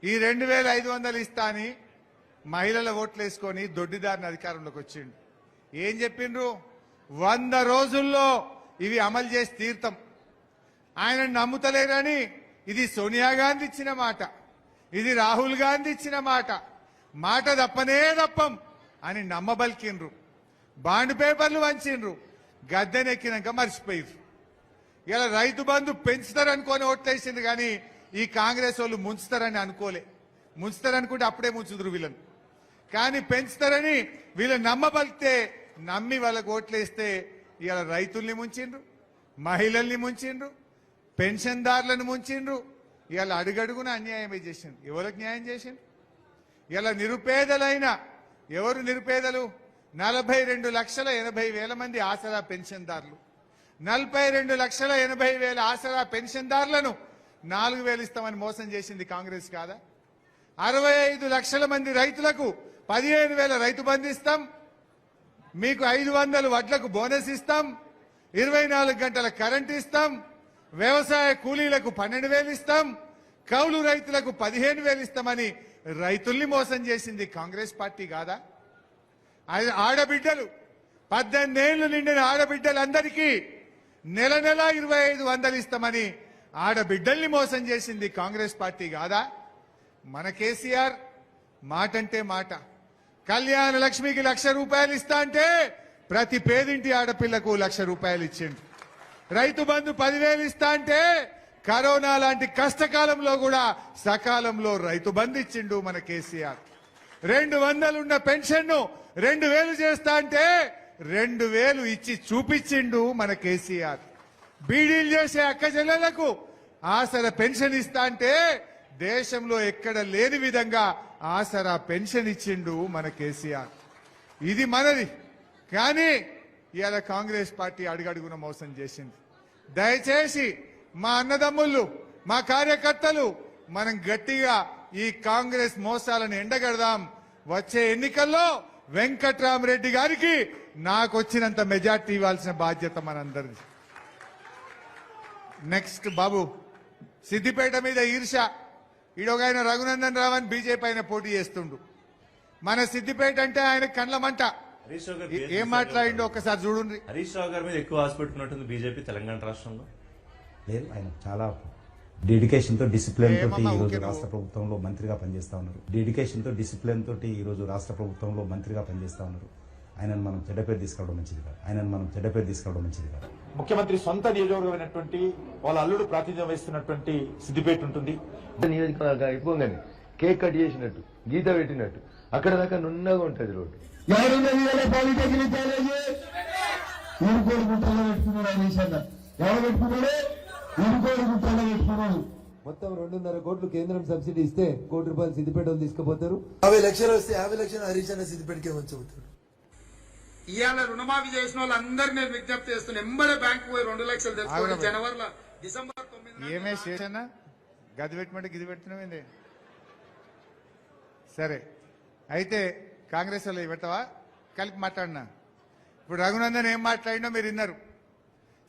ఈ 2500 ఇస్తా అని మహిళల ఓట్లు వేసుకొని దొడ్డిదారిని అధికారంలోకి వచ్చిండు. ఏం చెప్పిండ్రు? 100 రోజుల్లో ఇవి అమలు చేసి తీర్థం. ఆయన నమ్ముతలేరని ఇది సోనియా గాంధీ ఇచ్చిన మాట, ఇది రాహుల్ గాంధీ ఇచ్చిన మాట, మాట తప్పనే తప్పం అని నమ్మబలికిండ్రు. బాండ్ పేపర్లు వంచిండ్రు. గద్దెనెక్కినాక మర్చిపోయారు. ఇలా రైతు బంధు పెంచుతారనుకొని ఓట్లేసింది కానీ ఈ కాంగ్రెస్ వాళ్ళు ముంచుతారని అనుకోలే. ముంచుతారనుకుంటే అప్పుడే ముంచుదురు వీళ్ళని. కానీ పెంచుతారని వీళ్ళు నమ్మబలితే నమ్మి వాళ్ళకు ఓట్లేస్తే ఇలా రైతుల్ని ముంచిండ్రు, మహిళల్ని ముంచిండ్రు, పెన్షన్దారులను ముంచిండ్రు. ఇవాళ అడుగడుగున అన్యాయమే చేసిండ్రు. ఎవరికి న్యాయం చేసిండ్రు? ఇలా నిరుపేదలైన ఎవరు నిరుపేదలు? 42,80,000 మంది ఆసరా పెన్షన్దారులు. 42,80,000 ఆసరా పెన్షన్దారులను 4,000 ఇస్తామని మోసం చేసింది కాంగ్రెస్ కాదా? 65 లక్షల మంది రైతులకు 15,000 రైతు బంధు ఇస్తాం, మీకు 500 వడ్లకు బోనస్ ఇస్తాం, 24 గంటల కరెంట్ ఇస్తాం, వ్యవసాయ కూలీలకు 12,000 ఇస్తాం, కౌలు రైతులకు 15,000 ఇస్తామని రైతుల్ని మోసం చేసింది కాంగ్రెస్ పార్టీ కాదా? ఆడబిడ్డలు 18 ఏళ్లు నిండిన ఆడబిడ్డలందరికీ నెల 2,500 ఇస్తామని ఆడబిడ్డల్ని మోసం చేసింది కాంగ్రెస్ పార్టీ కాదా? మన కేసీఆర్ మాటంటే మాట. కళ్యాణ లక్ష్మికి ₹1,00,000 ఇస్తా అంటే ప్రతి పేదింటి ఆడపిల్లకు ₹1,00,000 ఇచ్చిండు. రైతు బంధు 10,000 ఇస్తా అంటే కరోనా లాంటి కష్టకాలంలో కూడా సకాలంలో రైతు బంధు ఇచ్చిండు మన కేసీఆర్. 200 ఉన్న పెన్షన్ ను 2,000 చేస్తా అంటే 2,000 ఇచ్చి చూపించిండు మన కేసీఆర్. బీడీలు చేసే అక్క చెల్లెలకు ఆసరా పెన్షన్ ఇస్తా అంటే దేశంలో ఎక్కడ లేని విధంగా ఆసరా పెన్షన్ ఇచ్చిండు మన కేసీఆర్. ఇది మనది. కానీ ఇవాళ కాంగ్రెస్ పార్టీ అడుగడుగున మోసం చేసింది. దయచేసి మా అన్నదమ్ముళ్ళు, మా కార్యకర్తలు మనం గట్టిగా ఈ కాంగ్రెస్ మోసాలను ఎండగడదాం. వచ్చే ఎన్నికల్లో వెంకట్రామరెడ్డి గారికి నాకు వచ్చినంత మెజార్టీ ఇవ్వాల్సిన బాధ్యత మనందరిది. నెక్స్ట్ బాబు, సిద్దిపేట మీద ఈర్ష. ఈడొకైన రఘునందన్ రావు అని బీజేపీ ఆయన పోటీ చేస్తుండు. మన సిద్దిపేట అంటే ఆయన కండ్ల మంట. ఏం మాట్లాడిండో ఒక్కసారి చూడండి. హరీష్ రావు గారి మీద ఎక్కువ ఆశ పెట్టుకున్నట్టుంది బీజేపీ తెలంగాణ రాష్ట్రంలో. లేదు, ఆయన చాలా డెడికేషన్ తో, డిసిప్లిన్ తోటి ఈ రోజు రాష్ట్ర ప్రభుత్వంలో మంత్రిగా పనిచేస్తా ఉన్నారు. డెడికేషన్ తో, డిసిప్లిన్ తోటి ఈ రోజు రాష్ట్ర ప్రభుత్వంలో మంత్రిగా పనిచేస్తా ఉన్నారు. ఆయనను మనం చెడ్డ పేరు తీసుకురావడం మంచిది కాదు. ముఖ్యమంత్రి సొంత నియోజకవర్గమైనటువంటి వాళ్ళ అల్లుడు ప్రాతినిధ్యం వహిస్తున్నటువంటి సిద్దిపేట ఉంటుంది. నియోజకవర్గం అయిపోగానే కేక్ కట్ చేసినట్టు, గీత పెట్టినట్టు అక్కడ దాకా నున్నగా ఉంటుంది రోడ్డు. మొత్తం 2.5 కోట్లు కేంద్రం సబ్సిడీ ఇస్తే ₹1,00,000 సిద్దిపేట తీసుకుపోతారు. 50 లక్షలు వస్తే 50 లక్షలు హరీష్ అన్న సిద్దిపేటకే వచ్చవుతాడు. ఇవాళ రుణమాఫీ చేసిన వాళ్ళందరినీ నేను విజ్ఞప్తి చేస్తున్నా. ఎంబడే బ్యాంకు పోయి 2 లక్షలు తెచ్చుకోండి. జనవరిలో డిసెంబర్ 9 ఏమే చేసన్నా గది పెట్టమంటే గిది పెడుతున్నామేంది? సరే, అయితే కాంగ్రెస్ వాళ్ళు పెట్టవా? కలిపి మాట్లాడినా. ఇప్పుడు రఘునందన్ ఏం మాట్లాడినో మీరు విన్నారు.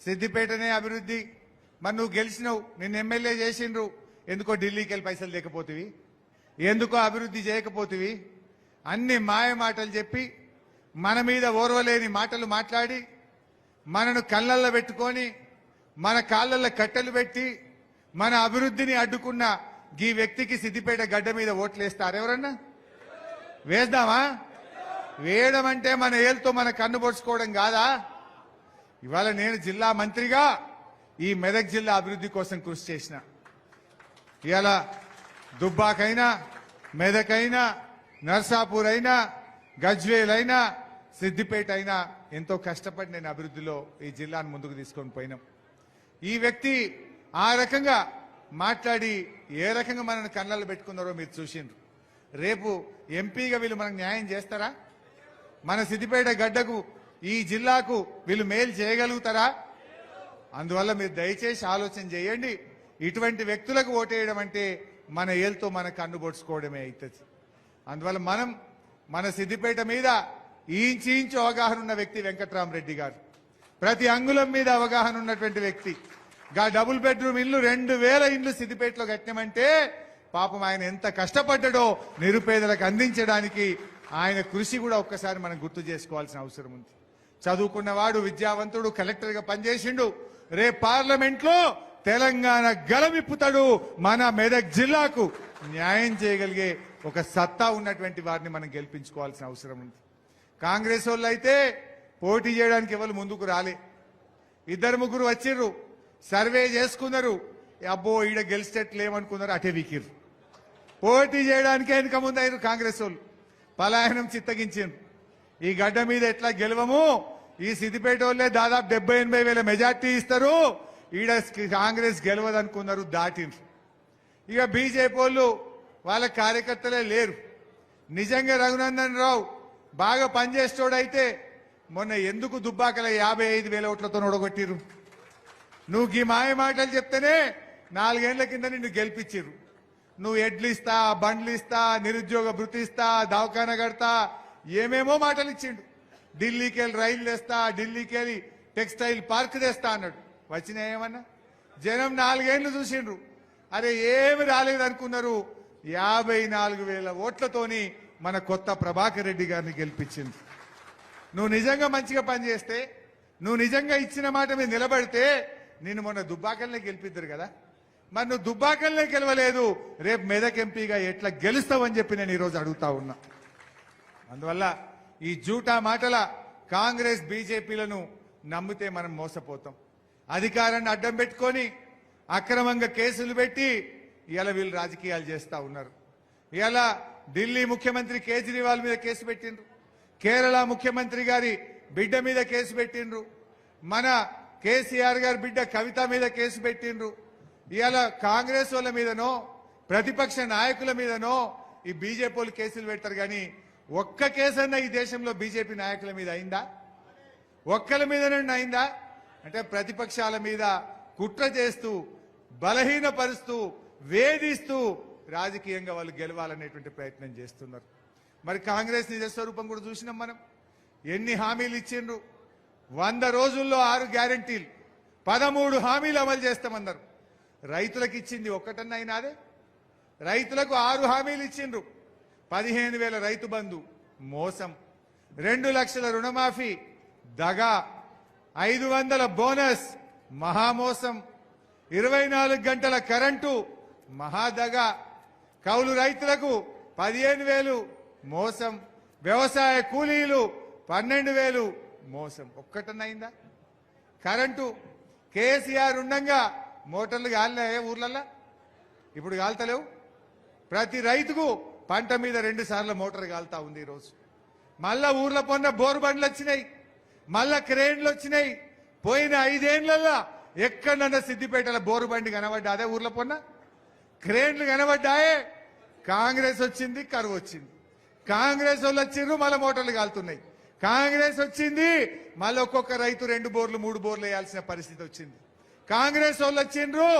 సిద్దిపేటనే అభివృద్ధి. మరి నువ్వు గెలిచినావు, నిన్ను ఎమ్మెల్యే చేసిండ్రు, ఎందుకో ఢిల్లీకి వెళ్ళి పైసలు లేకపోతివి, ఎందుకో అభివృద్ధి చేయకపోతివి, అన్ని మాయ మాటలు చెప్పి మన మీద ఓర్వలేని మాటలు మాట్లాడి మనను కళ్ళల్లో పెట్టుకొని మన కాళ్ళల్లో కట్టెలు పెట్టి మన అభివృద్ధిని అడ్డుకున్న ఈ వ్యక్తికి సిద్దిపేట గడ్డ మీద ఓట్లేస్తారు ఎవరన్నా? వేద్దామా? వేయడం అంటే మన ఏళ్ళతో మన కన్ను పొడుచుకోవడం కాదా? ఇవాళ నేను జిల్లా మంత్రిగా ఈ మెదక్ జిల్లా అభివృద్ధి కోసం కృషి చేసిన. ఇవాళ దుబ్బాకైనా, మెదకైనా, నర్సాపూర్ అయినా, గజ్వేల్ అయినా, సిద్దిపేట అయినా ఎంతో కష్టపడి నేను అభివృద్ధిలో ఈ జిల్లాను ముందుకు తీసుకొని పోయినాం. ఈ వ్యక్తి ఆ రకంగా మాట్లాడి ఏ రకంగా మనల్ని కళ్ళల్లో పెట్టుకున్నారో మీరు చూసిండ్రు. రేపు ఎంపీగా వీళ్ళు మనకు న్యాయం చేస్తారా? మన సిద్దిపేట గడ్డకు, ఈ జిల్లాకు వీళ్ళు మేలు చేయగలుగుతారా? అందువల్ల మీరు దయచేసి ఆలోచన చేయండి. ఇటువంటి వ్యక్తులకు ఓటేయడం అంటే మన ఏళ్ళతో మన కన్ను పొడుచుకోవడమే అవుతుంది. అందువల్ల మనం మన సిద్దిపేట మీద ఇంచు అవగాహన ఉన్న వ్యక్తి వెంకట్రామరెడ్డి గారు. ప్రతి అంగుళం మీద అవగాహన ఉన్నటువంటి వ్యక్తి. డబుల్ బెడ్రూమ్ ఇల్లు 2,000 ఇండ్లు సిద్దిపేటలో కట్టినామంటే పాపం ఆయన ఎంత కష్టపడ్డాడో నిరుపేదలకు అందించడానికి ఆయన కృషి కూడా ఒక్కసారి మనం గుర్తు చేసుకోవాల్సిన అవసరం ఉంది. చదువుకున్నవాడు, విద్యావంతుడు, కలెక్టర్గా పనిచేసిండు. రేపు పార్లమెంట్లో తెలంగాణ గలమిప్పుతాడు. మన మెదక్ జిల్లాకు న్యాయం చేయగలిగే ఒక సత్తా ఉన్నటువంటి వారిని మనం గెలిపించుకోవాల్సిన అవసరం ఉంది. కాంగ్రెస్ వాళ్ళు అయితే పోటీ చేయడానికి ఎవరు ముందుకు రాలే. 2-3 వచ్చిర్రు, సర్వే చేసుకున్నారు. అబ్బో ఈడ గెలిచేట్లేమనుకున్నారు, అటే వీకిర్రు. పోటీ చేయడానికే వెనుక ముందు అయ్యారు కాంగ్రెస్ వాళ్ళు. పలాయనం చిత్తగించారు. ఈ గడ్డ మీద ఎట్లా గెలవము, ఈ సిద్దిపేట వాళ్ళే దాదాపు 70-80 వేల మెజార్టీ ఇస్తారు, ఈడ కాంగ్రెస్ గెలవదనుకున్నారు, దాటిండ్రు. ఇక బీజేపీ వాళ్ళు వాళ్ళ కార్యకర్తలే లేరు. నిజంగా రఘునందన్ రావు బాగా పనిచేసేటోడైతే మొన్న ఎందుకు దుబ్బాకల 55,000 ఓట్లతో ఓడగొట్టిరు? నువ్వు ఈ మాయ మాటలు చెప్తేనే 4 ఏళ్ల కింద నిన్ను గెలిపించిర్రు. నువ్వు ఎడ్లు ఇస్తా, బండ్లు ఇస్తా, నిరుద్యోగ భృతి ఇస్తా, దవాఖాన కడతా, ఏమేమో మాటలు ఇచ్చిండు. ఢిల్లీకి వెళ్ళి రైలు తెస్తా, ఢిల్లీకి వెళ్ళి టెక్స్టైల్ పార్క్ తెస్తా అన్నాడు. వచ్చినాయి ఏమన్నా? జనం 4 ఏళ్లు చూసిండ్రు. అరే ఏమి రాలేదనుకున్నారు. 54,000 ఓట్లతోని మన కొత్త ప్రభాకర్ రెడ్డి గారిని గెలిపించింది. నువ్వు నిజంగా మంచిగా పనిచేస్తే, నువ్వు నిజంగా ఇచ్చిన మాట మీద నిలబడితే నిన్ను మొన్న దుబ్బాకల్నే గెలిపిద్దరు కదా. మరి నువ్వు దుబ్బాకల్నే గెలవలేదు, రేపు మెదక్ ఎంపీగా ఎట్లా గెలుస్తావని చెప్పి నేను ఈరోజు అడుగుతా ఉన్నా. అందువల్ల ఈ జూటా మాటల కాంగ్రెస్ బీజేపీలను నమ్మితే మనం మోసపోతాం. అధికారాన్ని అడ్డం పెట్టుకొని అక్రమంగా కేసులు పెట్టి ఇలా వీళ్ళు రాజకీయాలు చేస్తా ఉన్నారు. ఇలా ఢిల్లీ ముఖ్యమంత్రి కేజ్రీవాల్ మీద కేసు పెట్టిండ్రు, కేరళ ముఖ్యమంత్రి గారి బిడ్డ మీద కేసు పెట్టిండ్రు, మన కేసీఆర్ గారి బిడ్డ కవిత మీద కేసు పెట్టిండ్రు. ఇవాళ కాంగ్రెస్ వాళ్ళ మీదనో ప్రతిపక్ష నాయకుల మీదనో ఈ బీజేపీ వాళ్ళు కేసులు పెడతారు. కానీ ఒక్క కేసన్నా ఈ దేశంలో బీజేపీ నాయకుల మీద అయిందా? ఒక్కల మీదనండి అయిందా? అంటే ప్రతిపక్షాల మీద కుట్ర చేస్తూ, బలహీనపరుస్తూ, వేధిస్తూ రాజకీయంగా వాళ్ళు గెలవాలనేటువంటి ప్రయత్నం చేస్తున్నారు. మరి కాంగ్రెస్ నిజస్వరూపం కూడా చూసినాం మనం. ఎన్ని హామీలు ఇచ్చిండ్రు? 100 రోజుల్లో 6 గ్యారంటీలు, 13 హామీలు అమలు చేస్తామన్నారు. రైతులకు ఇచ్చింది ఒక్కటన్నా అయినాదే? రైతులకు 6 హామీలు ఇచ్చిండ్రు. 15,000 రైతు బంధు మోసం, 2 లక్షల రుణమాఫీ దగా, 500 బోనస్ మహామోసం, 24 గంటల కరెంటు మహాదగా, కౌలు రైతులకు 15,000 మోసం, వ్యవసాయ కూలీలు 12,000 మోసం. ఒక్కటన్నైందా? కరెంటు కేసీఆర్ ఉండంగా మోటార్లు కాలినాయే ఊర్లల్లా? ఇప్పుడు కాల్తలేవు. ప్రతి రైతుకు పంట మీద 2 సార్లు మోటార్ కాలుతా ఉంది ఈరోజు. మళ్ళా ఊర్ల పొన్న బోరు బండ్లు వచ్చినాయి, మళ్ళా క్రేన్లు వచ్చినాయి. పోయిన 5 ఏళ్లలో ఎక్కడన్నా సిద్దిపేటలో బోరు బండి కనబడ్డా? అదే ఊర్ల పొన్న క్రేన్లు కనబడ్డాయే. కాంగ్రెస్ వచ్చింది, కరువు వచ్చింది. కాంగ్రెస్ వాళ్ళు వచ్చిండ్రు, మళ్ళీ మోటార్లు కాలుతున్నాయి. కాంగ్రెస్ వచ్చింది, మళ్ళీ ఒక్కొక్క రైతు 2 బోర్లు 3 బోర్లు వేయాల్సిన పరిస్థితి వచ్చింది. కాంగ్రెస్ వాళ్ళు వచ్చిండ్రు,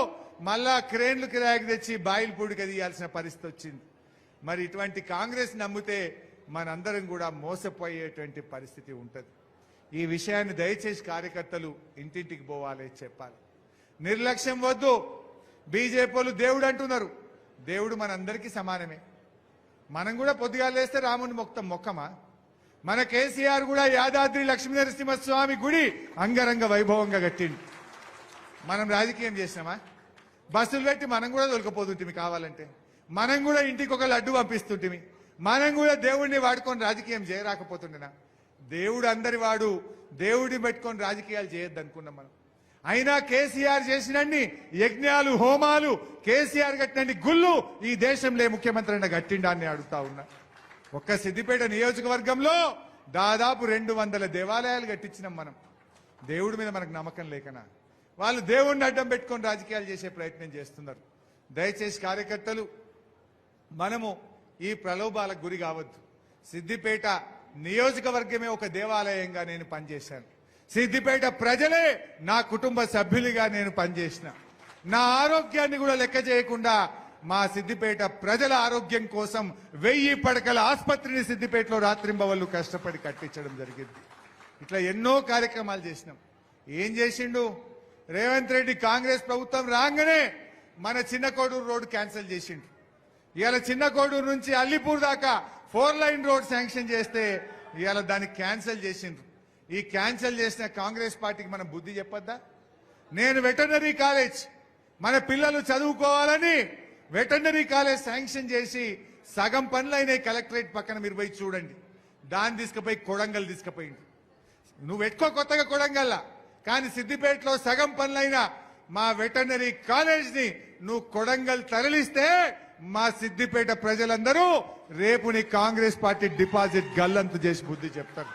మళ్ళా క్రేన్లు కిరాయికి తెచ్చి బాయిల్ పూడికి తీయాల్సిన పరిస్థితి వచ్చింది. మరి ఇటువంటి కాంగ్రెస్ నమ్మితే మనందరం కూడా మోసపోయేటువంటి పరిస్థితి ఉంటుంది. ఈ విషయాన్ని దయచేసి కార్యకర్తలు ఇంటింటికి పోవాలి, చెప్పాలి. నిర్లక్ష్యం వద్దు. బీజేపీ వాళ్ళు దేవుడు అంటున్నారు. దేవుడు మనందరికీ సమానమే. మనం కూడా పొద్దుగా లేస్తే రాముని మొక్కమా? మన కేసీఆర్ కూడా యాదాద్రి లక్ష్మీనరసింహస్వామి గుడి అంగరంగ వైభవంగా కట్టిండు. మనం రాజకీయం చేసినామా? బస్సులు పెట్టి మనం కూడా దొరకపోతుంటిమి. కావాలంటే మనం కూడా ఇంటికి ఒక లడ్డు పంపిస్తుంటిమి. మనం కూడా దేవుడిని వాడుకొని రాజకీయం చేయరాకపోతుండేనా? దేవుడు అందరి వాడు, దేవుడిని పెట్టుకొని రాజకీయాలు చేయొద్దు అనుకున్నాం మనం. అయినా కేసీఆర్ చేసినన్ని యజ్ఞాలు, హోమాలు, కేసీఆర్ కట్టినన్ని గుళ్ళు ఈ దేశంలో ముఖ్యమంత్రి అయినా కట్టిండా అని అడుగుతా ఉన్నా. ఒక్క సిద్దిపేట నియోజకవర్గంలో దాదాపు 200 దేవాలయాలు కట్టించినాం మనం. దేవుడి మీద మనకు నమ్మకం లేకనా? వాళ్ళు దేవుడిని అడ్డం పెట్టుకొని రాజకీయాలు చేసే ప్రయత్నం చేస్తున్నారు. దయచేసి కార్యకర్తలు మనము ఈ ప్రలోభాలకు గురి కావద్దు. సిద్దిపేట నియోజకవర్గమే ఒక దేవాలయంగా నేను పనిచేశాను. సిద్దిపేట ప్రజలే నా కుటుంబ సభ్యులుగా నేను పనిచేసిన. నా ఆరోగ్యాన్ని కూడా లెక్క చేయకుండా మా సిద్దిపేట ప్రజల ఆరోగ్యం కోసం 1000 పడకల ఆసుపత్రిని సిద్దిపేటలో రాత్రింబవళ్లు కష్టపడి కట్టించడం జరిగింది. ఇట్లా ఎన్నో కార్యక్రమాలు చేసినాం. ఏం చేసిండు రేవంత్ రెడ్డి? కాంగ్రెస్ ప్రభుత్వం రాగానే మన చిన్న కోడూరు రోడ్డు క్యాన్సిల్ చేసిండు. ఇవాళ చిన్న కోడూరు నుంచి అల్లిపూర్ దాకా 4 లైన్ రోడ్ శాంక్షన్ చేస్తే ఇవాళ దాన్ని క్యాన్సిల్ చేసిండ్రు. ఈ క్యాన్సిల్ చేసిన కాంగ్రెస్ పార్టీకి మనం బుద్ధి చెప్పొద్దా? నేను వెటర్నరీ కాలేజ్ మన పిల్లలు చదువుకోవాలని వెటర్నరీ కాలేజ్ శాంక్షన్ చేసి సగం పనులైన కలెక్టరేట్ పక్కన మీరు పోయి చూడండి. దాన్ని తీసుకుపోయి కొడంగల్ తీసుకుపోయింది. నువ్వు పెట్టుకో కొత్తగా కొడంగల్లా, కానీ సిద్దిపేటలో సగం పనులైన మా వెటర్నరీ కాలేజ్ ని నువ్వు కొడంగల్ తరలిస్తే మా సిద్దిపేట ప్రజలందరూ రేపు నీ కాంగ్రెస్ పార్టీ డిపాజిట్ గల్లంతు చేసి బుద్ధి చెప్తారు.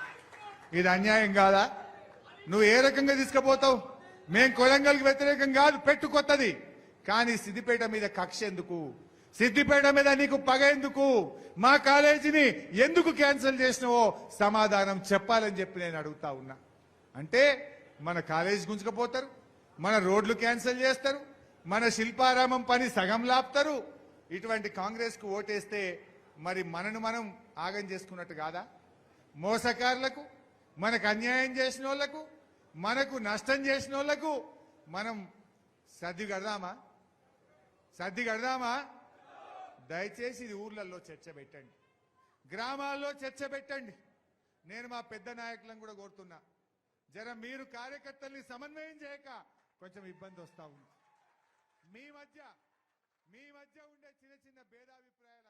ఇది అన్యాయం కాదా? నువ్వు ఏ రకంగా తీసుకుపోతావు? మేం కొడంగల్కి వ్యతిరేకం కాదు, పెట్టు కొత్తది. కానీ సిద్దిపేట మీద కక్ష ఎందుకు? సిద్దిపేట మీద నీకు పగ ఎందుకు? మా కాలేజీని ఎందుకు క్యాన్సిల్ చేసినావో సమాధానం చెప్పాలని చెప్పి నేను అడుగుతా ఉన్నా. అంటే మన కాలేజీ గుంజుకపోతారు, మన రోడ్లు క్యాన్సిల్ చేస్తారు, మన శిల్పారామం పని సగం లాపుతారు. ఇటువంటి కాంగ్రెస్ కు ఓటేస్తే మరి మనను మనం ఆగం చేసుకున్నట్టు కాదా? మోసకారులకు, మనకు అన్యాయం చేసిన వాళ్లకు, మనకు నష్టం చేసిన వాళ్లకు మనం సర్ది కడదామా? సర్ది కడదామా? దయచేసి ఇది ఊర్లలో చర్చ పెట్టండి, గ్రామాల్లో చర్చ పెట్టండి. నేను మా పెద్ద నాయకులను కూడా కోరుతున్నా, జర మీరు కార్యకర్తల్ని సమన్వయం చేయక కొంచెం ఇబ్బంది వస్తా ఉంది. మీ మధ్య ఉండే చిన్న చిన్న భేదాభిప్రాయాలు